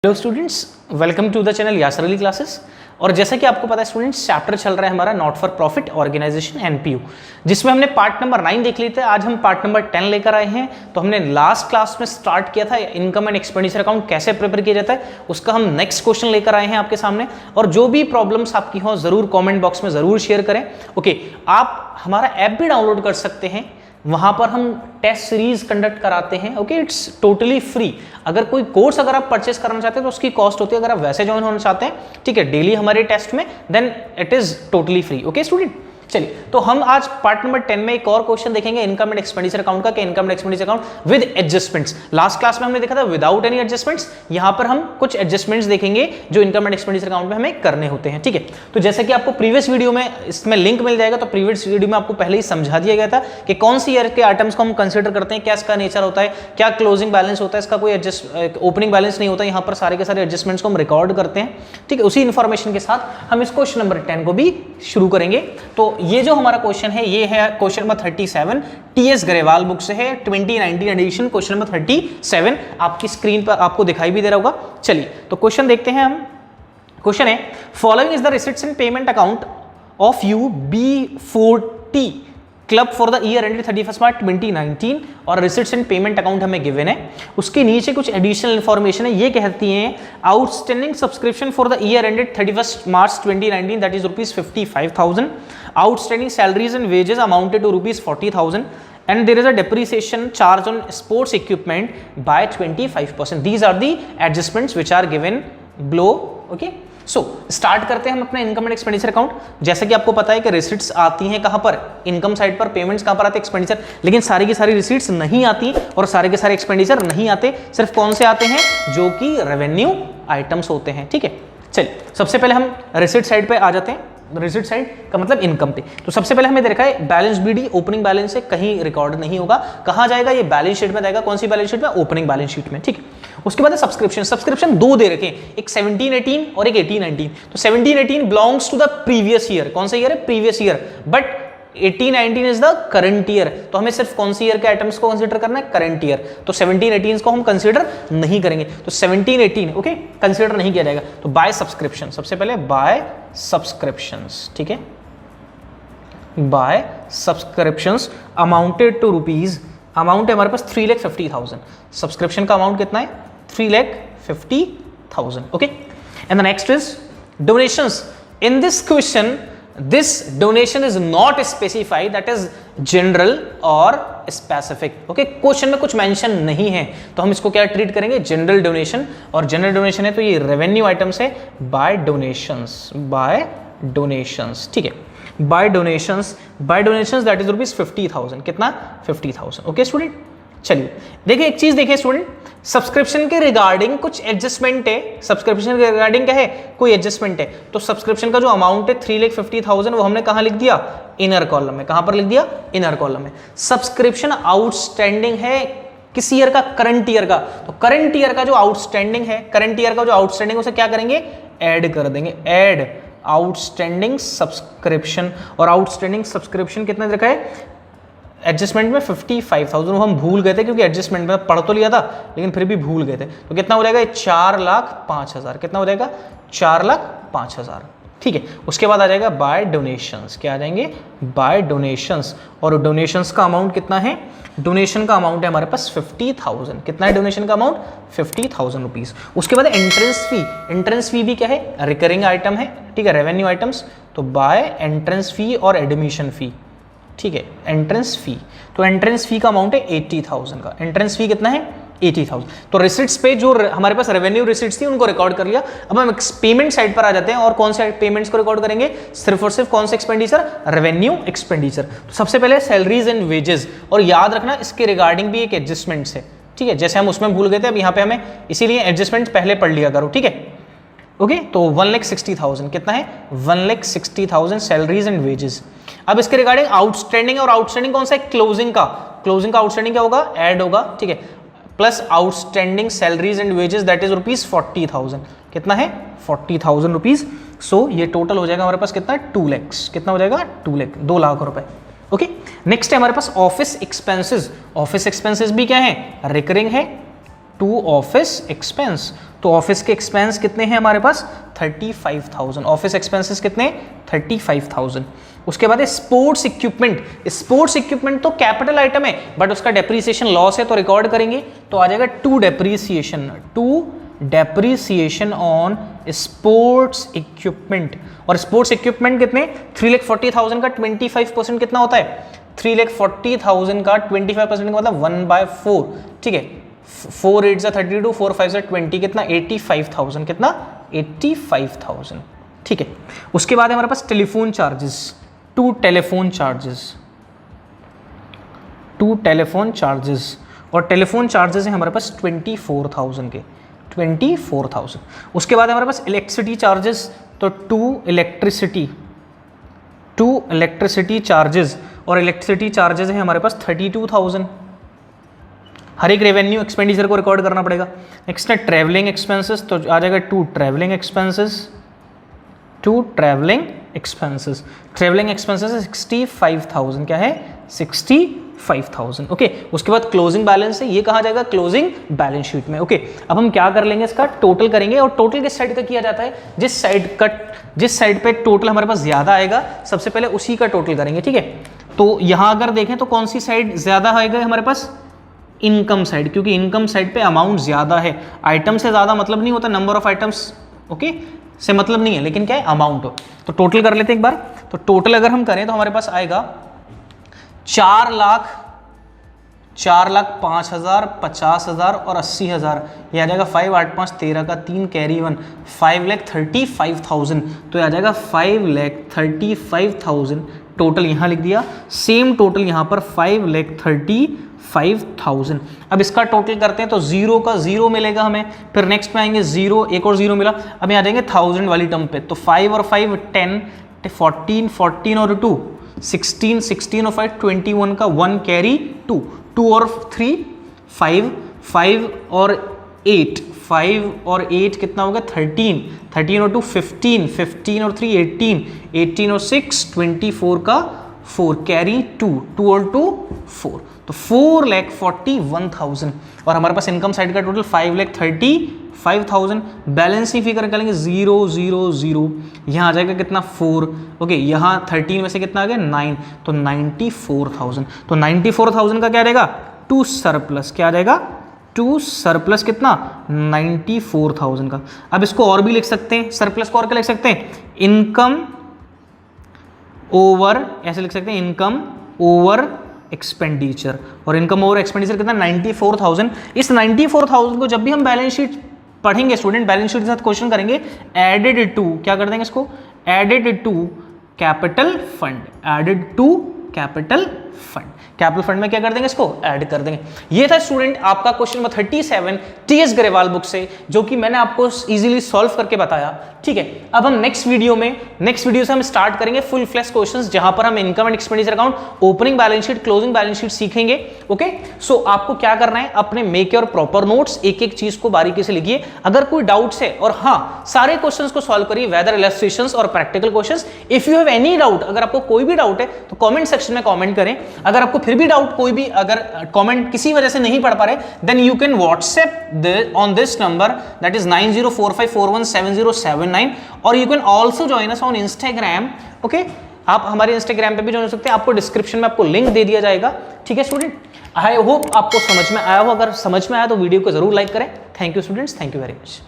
Hello students, welcome to the channel Yasar classes. और जैसा कि आपको पता है स्टूडेंट्स, चैप्टर चल रहा है हमारा not for profit organisation NPO, जिसमें हमने पार्ट नंबर 9 देख लिए थे। आज हम पार्ट नंबर 10 लेकर आए हैं। तो हमने लास्ट क्लास में स्टार्ट किया था इनकम एंड एक्सपेंडिचर अकाउंट कैसे प्रिपेयर किया जाता है, उसका हम नेक्स्ट क्वेश्चन लेकर आए हैं आपके सामने। और जो भी प्रॉब्लम्स आपकी हो जरूर कॉमेंट बॉक्स में जरूर शेयर करें। ओके, आप हमारा ऐप भी डाउनलोड कर सकते हैं, वहां पर हम टेस्ट सीरीज कंडक्ट कराते हैं। Okay, it's totally free. अगर कोई कोर्स अगर आप परचेस करना चाहते हैं तो उसकी कॉस्ट होती है। अगर आप वैसे ज्वाइन होना चाहते हैं, ठीक है, डेली हमारे टेस्ट में, then it is totally free. Okay student, चलिए तो हम आज पार्ट नंबर 10 में एक और क्वेश्चन देखेंगे इनकम एंड एक्सपेंडिचर अकाउंट का, कि income and expenditure account with adjustments. Last class में हमने देखा था विदाउट एनी एडजस्टमेंट्स। यहां पर हम कुछ एडजस्टमेंट्स देखेंगे जो इनकम एंड एक्सपेंडिचर अकाउंट में हमें करने होते हैं। ठीक है, तो जैसे कि आपको प्रीवियस वीडियो में इसमें लिंक मिल जाएगा, तो प्रीवियस वीडियो में आपको पहले ही समझा दिया गया था कि कौन सी ईयर के आइटम्स को हम कंसिडर करते हैं, क्या इसका नेचर होता है, क्या क्लोजिंग बैलेंस होता है, इसका कोई ओपनिंग बैलेंस नहीं होता। यहाँ पर सारे के सारे एडजस्टमेंट्स को हम रिकॉर्ड करते हैं। ठीक है, उसी इंफॉर्मेशन के साथ हम इस क्वेश्चन नंबर 10 को भी शुरू करेंगे। तो ये जो हमारा क्वेश्चन है, ये है question number 37, TS Grewal book से है, 2019 एडिशन, क्वेश्चन नंबर 37 आपकी स्क्रीन पर आपको दिखाई भी दे रहा होगा। चलिए तो क्वेश्चन देखते हैं हम। क्वेश्चन है, following is the receipts and payment account of UB40 club for the year ended 31 March 2019, और रिसीट्स एंड पेमेंट अकाउंट हमें गिवन है। उसके नीचे कुछ एडिशनल इंफॉर्मेशन है। ये कहती है outstanding subscription for the year ended 31 March 2019 that is ₹55,000, outstanding salaries and wages amounted to ₹40,000, and there is a depreciation charge on sports equipment by 25%. These are the adjustments which are given below. Okay, so start करते हैं हम अपने income and expenditure account. जैसे कि आपको पता है कि रिसीट्स आती हैं कहां पर, इनकम साइड पर, पेमेंट्स कहां पर आते हैं, एक्सपेंडिचर। लेकिन सारी की सारी रिसीट्स नहीं आती और सारे के सारे एक्सपेंडिचर नहीं आते। सिर्फ कौन से आते हैं, जो कि रेवेन्यू आइटम्स होते हैं। ठीक है, चलिए सबसे पहले हम रिसीट साइड पे आ जाते हैं। रिसीट साइड का मतलब इनकम पे। तो सबसे पहले हमें देखा है बैलेंस BD, ओपनिंग बैलेंस से कहीं रिकॉर्ड नहीं होगा। कहां जाएगा, ये बैलेंस शीट में जाएगा। कौन सी बैलेंस शीट में, ओपनिंग बैलेंस शीट में। ठीक है, उसके बाद सब्सक्रिप्शन। सब्सक्रिप्शन दो दे रखे हैं, एक 17-18 और एक 18-19। तो 17-18 belongs to the previous year. कौन सा ईयर है, previous year. But 18-19 is the current year. तो हमें सिर्फ कौन सी ईयर के आइटम्स को कंसीडर करना है, करंट ईयर। तो 17-18 को हम कंसीडर नहीं करेंगे। तो 17-18 ओके कंसीडर नहीं किया जाएगा। तो बाय सब्सक्रिप्शन, सबसे पहले बाय सब्सक्रिप्शंस। ठीक है, by subscriptions amounted to rupees, amount है हमारे पास 3,50,000। सब्सक्रिप्शन का अमाउंट कितना है, 3,50,000। Okay, and the next is donations. In this question this donation is not specified, that is general और specific. okay, क्वेश्चन में कुछ मेंशन नहीं है, तो हम इसको क्या ट्रीट करेंगे, जनरल डोनेशन। और जनरल डोनेशन है तो ये रेवेन्यू आइटम्स है, बाय डोनेशंस, बाय डोनेशंस। ठीक है, by donations, by donations that is ₹50,000। कितना, 50,000। ओके स्टूडेंट, चलिए देखिए एक चीज देखिए स्टूडेंट, सब्सक्रिप्शन के रिगार्डिंग कुछ एडजस्टमेंट है। सब्सक्रिप्शन के रिगार्डिंग क्या है, कोई एडजस्टमेंट है। तो सब्सक्रिप्शन का जो अमाउंट है 3,50,000 वो हमने कहां लिख दिया, इनर कॉलम में। कहां पर लिख दिया, इनर कॉलम में। सब्सक्रिप्शन आउटस्टैंडिंग है किस ईयर का, करंट ईयर का। तो करंट ईयर का जो आउटस्टैंडिंग है, करंट ईयर का जो आउटस्टैंडिंग उसे क्या करेंगे, ऐड कर देंगे। ऐड आउटस्टैंडिंग सब्सक्रिप्शन, और आउटस्टैंडिंग सब्सक्रिप्शन कितना रखा है एडजस्टमेंट में, 55,000। वो हम भूल गए थे क्योंकि एडजस्टमेंट में पढ़ तो लिया था लेकिन फिर भी भूल गए थे। तो कितना हो जाएगा, 4,05,000। कितना हो जाएगा, 4,05,000। ठीक है, उसके बाद आ जाएगा बाय डोनेशंस। क्या आ जाएंगे, बाय डोनेशंस। और डोनेशंस का अमाउंट कितना है, डोनेशन का अमाउंट है हमारे पास 50,000। कितना है डोनेशन का अमाउंट, 50,000 रुपीज। उसके बाद एंट्रेंस फी। एंट्रेंस फी भी क्या है, रिकरिंग आइटम है। ठीक है, रेवेन्यू आइटम्स। तो बाय एंट्रेंस फी और एडमिशन फी। ठीक है, एंट्रेंस फी। तो एंट्रेंस फी का अमाउंट है 80,000 का। एंट्रेंस फी कितना है, 80,000। तो रिसिट्स पे जो हमारे पास रेवेन्यू रिसिट्स थी उनको रिकॉर्ड कर लिया। अब हम पेमेंट साइड पर आ जाते हैं, और कौन से पेमेंट्स को रिकॉर्ड करेंगे, सिर्फ और सिर्फ कौन से एक्सपेंडिचर, रेवेन्यू एक्सपेंडिचर। तो सबसे पहले सैलरीज एंड वेजेस, और याद रखना इसके रिगार्डिंग भी एक एडजस्टमेंट्स है। ठीक है, जैसे हम उसमें भूल गए थे, अब यहाँ पे हमें इसीलिए एडजस्टमेंट पहले पढ़ लिया करो। ठीक है, ओके, तो 1,60,000 कितना है, 1,60,000 सैलरीज एंड वेजेस। अब इसके रिगार्डिंग आउटस्टैंडिंग, और आउटस्टैंडिंग कौन सा है, क्लोजिंग का। क्लोजिंग का आउटस्टैंडिंग क्या होगा, ऐड होगा। ठीक है, plus outstanding salaries and wages that is ₹40,000। कितना है, 40,000 रुपीज। सो ये टोटल हो जाएगा हमारे पास कितना, 2 लाख। कितना हो जाएगा, 2 लाख, 2 लाख रुपए। ओके, नेक्स्ट है हमारे पास ऑफिस एक्सपेंसेस। ऑफिस एक्सपेंसेस भी क्या है, रिकरिंग है। To office expense. तो ऑफिस के एक्सपेंस कितने हैं हमारे पास 35,000, ऑफिस एक्सपेंसेस कितने 35,000। उसके बाद है स्पोर्ट्स इक्विपमेंट। स्पोर्ट्स इक्विपमेंट तो कैपिटल आइटम है बट उसका डेप्रीसिएशन लॉस है तो रिकॉर्ड करेंगे, तो आ जाएगा to depreciation on sports equipment. और स्पोर्ट्स इक्विपमेंट कितने 3,40,000 का 25% कितना होता है 3,40,000 का 25% का मतलब 1/4, ठीक है। 4 8 जा 32, 4 5 जा 20, कितना 85,000, कितना 85,000, ठीक है। उसके बाद हमारे पास telephone charges, to telephone charges और टेलीफोन चार्जेस हैं हमारे पास 24,000 के 24,000। उसके बाद हमारे पास इलेक्ट्रिसिटी चार्जेस, तो टू इलेक्ट्रिसिटी चार्जेस और इलेक्ट्रिसिटी चार्जेस हैं हमारे पास 32,000। हर एक रेवेन्यू एक्सपेंडिचर को रिकॉर्ड करना पड़ेगा। नेक्स्ट है ट्रैवलिंग एक्सपेंसेस, तो आ जाएगा टू ट्रैवलिंग एक्सपेंसेस 65,000, क्या है 65,000, ओके। उसके बाद क्लोजिंग बैलेंस है, ये कहा जाएगा क्लोजिंग बैलेंस शीट में, ओके। अब हम क्या कर लेंगे, इसका टोटल करेंगे। और टोटल किस साइड का किया जाता है, जिस साइड पे टोटल हमारे पास ज्यादा आएगा सबसे पहले उसी का टोटल करेंगे, ठीक है। तो यहां अगर देखें तो कौन सी साइड ज्यादा आएगा हमारे पास, इनकम साइड, क्योंकि इनकम साइड पे अमाउंट ज्यादा है। आइटम से ज्यादा मतलब नहीं होता, नंबर ऑफ आइटम्स ओके से मतलब नहीं है, लेकिन क्या है अमाउंट हो। तो टोटल कर लेते हैं एक बार। तो टोटल अगर हम करें तो हमारे पास आएगा 4,05,000, 50,000 और 80,000। ये आ जाएगा 5 8 5 13 का 3 कैरी 1 5,35,000। तो आ जाएगा 5,35,000 टोटल यहाँ लिख दिया। सेम टोटल यहाँ पर 5,35,000। अब इसका टोटल करते हैं तो जीरो का जीरो मिलेगा हमें, फिर नेक्स्ट में आएंगे जीरो, एक और जीरो मिला। अब यहाँ जाएंगे 1000 वाली टर्म पे, तो 5 और 5 10, 14 14 और 2 16, 16 और 5 21 का 1 कैरी 2, 2 और 3 5, 5 और 8, 5 और 8 कितना होगा 13, 13 और 2 15, 15 और 3 18, 18 और 6 24 का 4 कैरी 2, 2 और 2 4, तो 4,41,000। और हमारे पास इनकम साइड का टोटल 5,35,000। बैलेंसिंग फिगर निकालेंगे 0 0 0, यहाँ आ जाएगा कितना 4, ओके। यहाँ 13 में से कितना आ गया 9, तो 94,000। तो 94,000 का क्या रहेगा टू सरप्लस, क्या आ जाएगा टू सरप्लस कितना 94,000 का। अब इसको और भी लिख सकते हैं, सरप्लस को और क्या लिख सकते हैं, इनकम ओवर, ऐसे लिख सकते हैं इनकम ओवर एक्सपेंडिचर। और इनकम ओवर एक्सपेंडिचर कितना 94,000। इस 94,000 को जब भी हम बैलेंस शीट पढ़ेंगे, स्टूडेंट बैलेंस शीट के साथ क्वेश्चन करेंगे, एडेड टू, क्या कर देंगे इसको, added to capital fund, added to capital fund. Capital fund में क्या कर देंगे, इसको ऐड कर देंगे। ये था स्टूडेंट आपका question number 37 TS Grewal book से, जो कि मैंने आपको इजीली सॉल्व करके बताया, ठीक है। अब हम नेक्स्ट वीडियो से हम स्टार्ट करेंगे फुल फ्लैश क्वेश्चंस, जहां पर हम income and expenditure account, opening balance sheet, closing balance sheet सीखेंगे, ओके। सो आपको क्या करना है, अपने मेक और प्रॉपर नोट्स एक एक चीज को बारीकी से लिखिए। अगर कोई डाउट्स है, और हाँ सारे क्वेश्चंस को सॉल्व करिए, वेदर इलस्ट्रेशंस और practical questions. If you have any doubt, अगर आपको कोई भी डाउट है तो कमेंट सेक्शन में कमेंट करें। अगर आपको फिर भी डाउट, कोई भी अगर कमेंट किसी वजह से नहीं पढ़ पा रहे, then you can WhatsApp on this number, that is 9045417079, और you can also join us on Instagram, okay. आप हमारे इंस्टाग्राम पे भी ज्वाइन हो सकते हैं, आपको डिस्क्रिप्शन में आपको लिंक दे दिया जाएगा, ठीक है स्टूडेंट। आई होप आपको समझ में आया हो। अगर समझ में आया तो वीडियो को जरूर लाइक करें। Thank you students, thank you very much.